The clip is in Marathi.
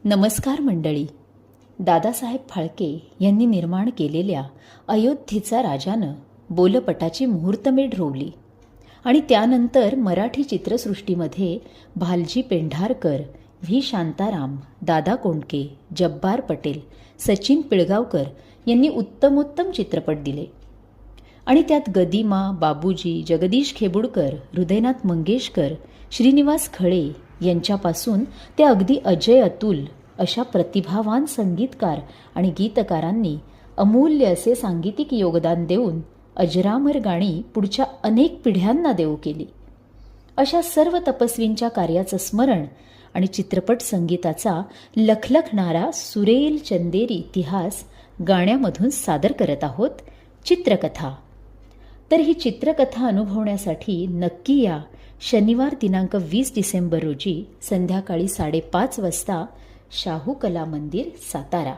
नमस्कार मंडळी. दादासाहेब फाळके यांनी निर्माण केलेल्या अयोध्येचा राजानं बोलपटाची मुहूर्तमेढ रोवली आणि त्यानंतर मराठी चित्रसृष्टीमध्ये भालजी पेंढारकर, व्ही शांताराम, दादा कोंडके, जब्बार पटेल, सचिन पिळगावकर यांनी उत्तमोत्तम चित्रपट दिले आणि त्यात गदिमा, बाबूजी, जगदीश खेबुडकर, हृदयनाथ मंगेशकर, श्रीनिवास खळे यांच्यापासून ते अगदी अजय अतुल अशा प्रतिभावान संगीतकार आणि गीतकारांनी अमूल्य असे सांगीतिक योगदान देऊन अजरामर गाणी पुढच्या अनेक पिढ्यांना देऊ केली. अशा सर्व तपस्वींच्या कार्याचं स्मरण आणि चित्रपट संगीताचा लखलखणारा सुरेल चंदेरी इतिहास गाण्यामधून सादर करत आहोत. चित्रकथा. तर ही चित्रकथा अनुभवण्यासाठी नक्की या. शनिवार दिनांक 20 डिसेंबर रोजी संध्याकाळी 5:30 वाजता शाहू कला मंदिर, सातारा.